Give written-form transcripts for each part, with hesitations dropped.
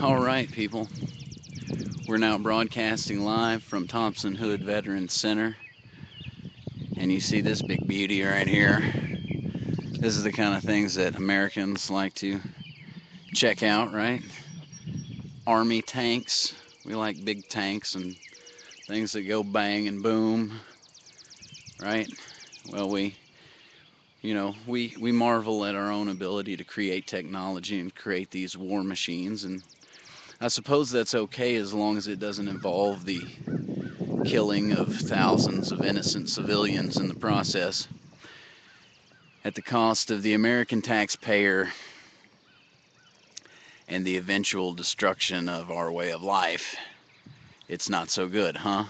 All right, people. We're now broadcasting live from Thompson Hood Veterans Center. And you see this big beauty right here. This is the kind of things that Americans like to check out, right? Army tanks. We like big tanks and things that go bang and boom, right? Well, we marvel at our own ability to create technology and create these war machines. And I suppose that's okay as long as it doesn't involve the killing of thousands of innocent civilians in the process at the cost of the American taxpayer and the eventual destruction of our way of life. It's not so good, huh?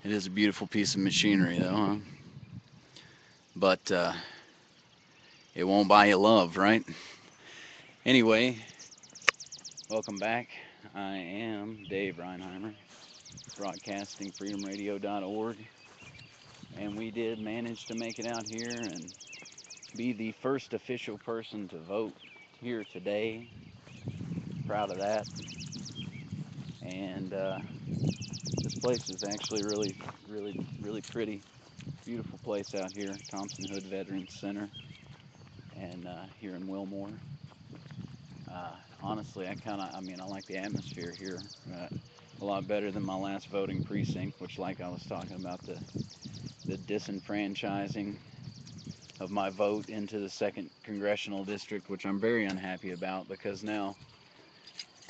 It is a beautiful piece of machinery, though, huh? But it won't buy you love, right? Anyway, welcome back. I am Dave Reinheimer, broadcasting freedomradio.org, and we did manage to make it out here and be the first official person to vote here today. Proud of that. And this place is actually really pretty. Beautiful place out here, Thompson Hood Veterans Center, and here in Wilmore. Honestly, I like the atmosphere here a lot better than my last voting precinct, which, like I was talking about, the disenfranchising of my vote into the 2nd Congressional District, which I'm very unhappy about because now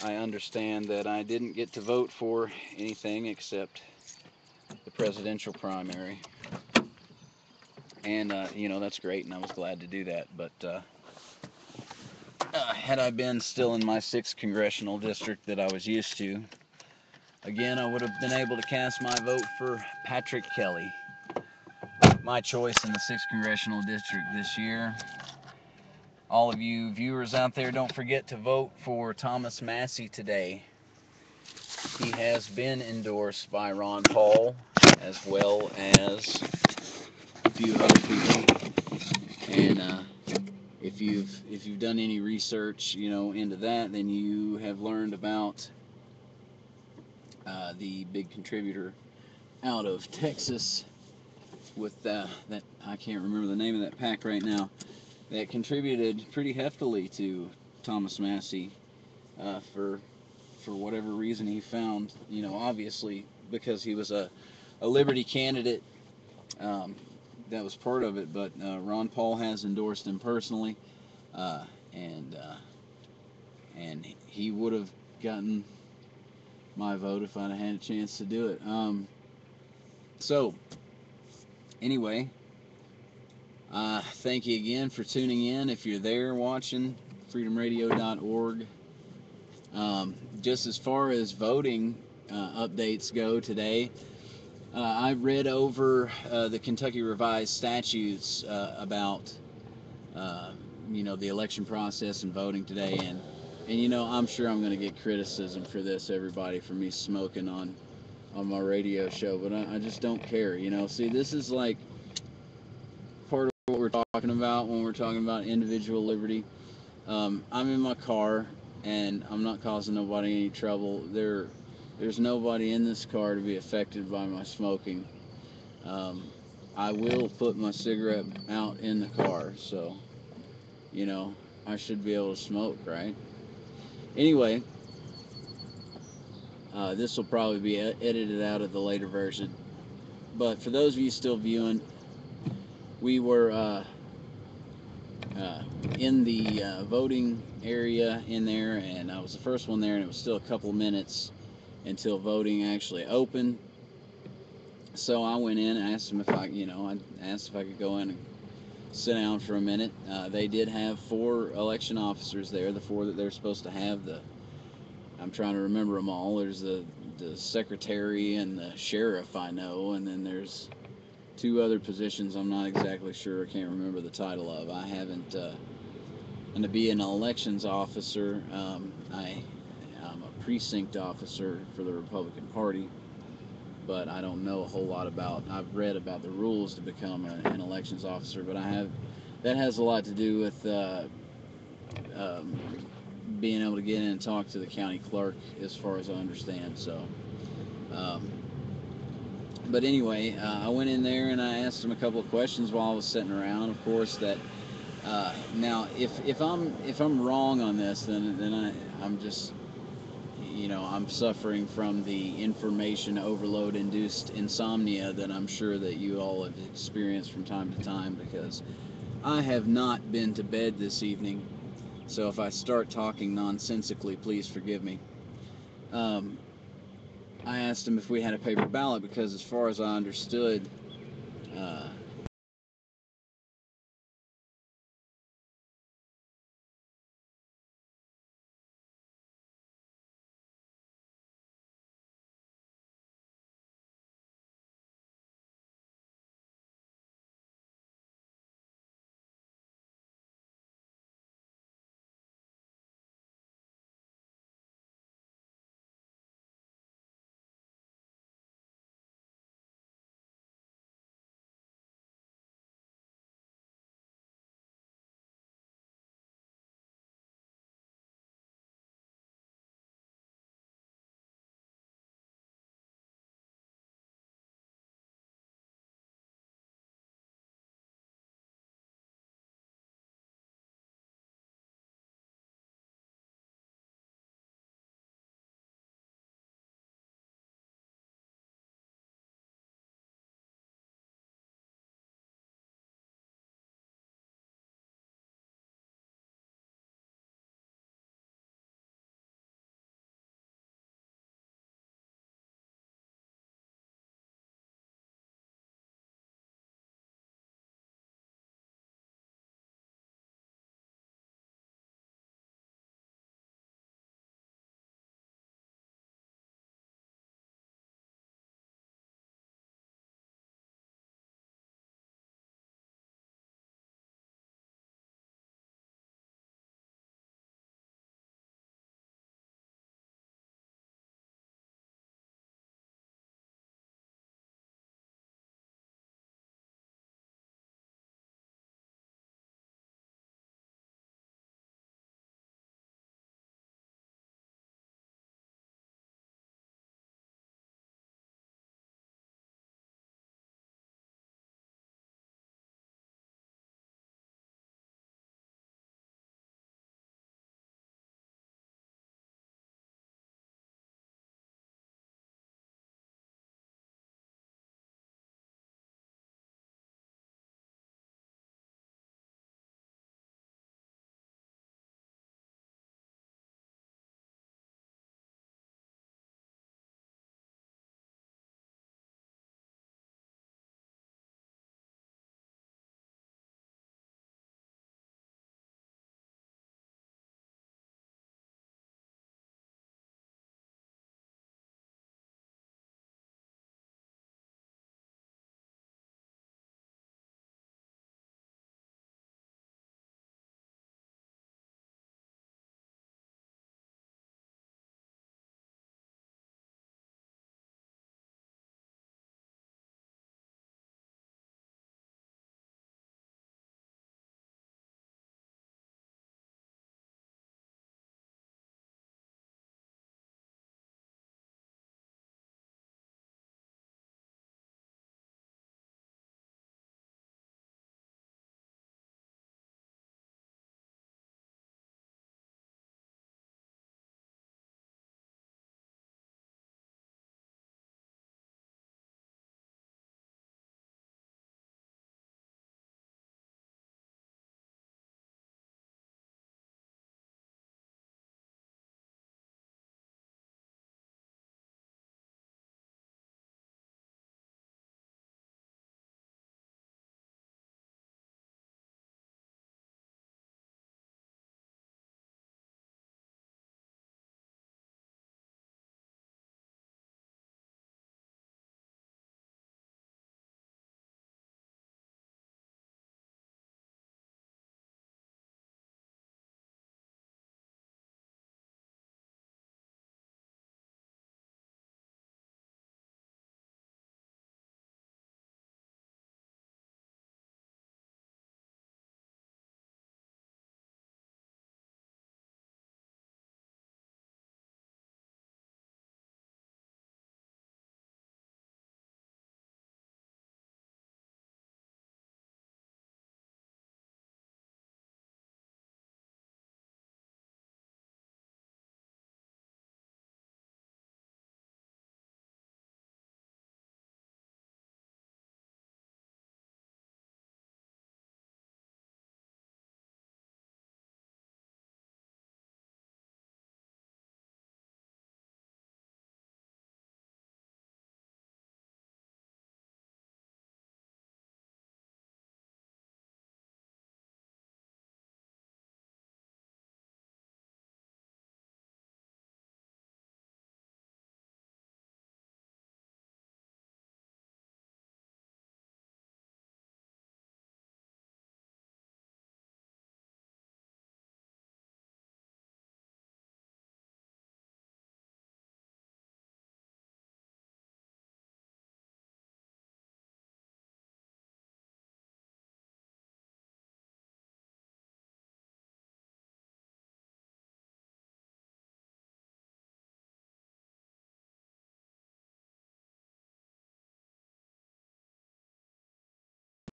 I understand that I didn't get to vote for anything except the presidential primary. And, that's great, and I was glad to do that. But had I been still in my 6th Congressional District that I was used to, again, I would have been able to cast my vote for Patrick Kelly, my choice in the 6th Congressional District this year. All of you viewers out there, don't forget to vote for Thomas Massie today. He has been endorsed by Ron Paul as well as a few other people. And if you've done any research, into that, then you have learned about the big contributor out of Texas with that I can't remember the name of that pack right now, that contributed pretty heftily to Thomas Massie for whatever reason he found, obviously because he was a Liberty candidate. That was part of it, but Ron Paul has endorsed him personally, uh, and and he would have gotten my vote if I'd had a chance to do it. So anyway, thank you again for tuning in. If you're there watching, freedomradio.org. Just as far as voting updates go today, I read over the Kentucky Revised Statutes about the election process and voting today, and I'm sure I'm going to get criticism for this, everybody, for me smoking on my radio show, but I just don't care. See, this is like part of what we're talking about when we're talking about individual liberty. I'm in my car and I'm not causing nobody any trouble. There's nobody in this car to be affected by my smoking. I will put my cigarette out in the car, so you know I should be able to smoke, right? Anyway, this will probably be edited out of the later version. But for those of you still viewing, we were in the voting area in there, and I was the first one there, and it was still a couple of minutes until voting actually opened. So I went in and asked them if I asked if I could go in and sit down for a minute. They did have 4 election officers there, the 4 that they're supposed to have. I'm trying to remember them all. There's the secretary and the sheriff, I know, and then there's 2 other positions I'm not exactly sure. I can't remember the title of. I haven't. And to be an elections officer, I'm a precinct officer for the Republican Party, but I don't know a whole lot about. I've read about the rules to become an elections officer, but that has a lot to do with um, being able to get in and talk to the county clerk, as far as I understand. So, um, but anyway, I went in there and I asked him a couple of questions while I was sitting around. Of course, that now if I'm wrong on this, then I'm just, I'm suffering from the information overload induced insomnia that I'm sure that you all have experienced from time to time, because I have not been to bed this evening. So if I start talking nonsensically, please forgive me. Um, I asked him if we had a paper ballot because, as far as I understood,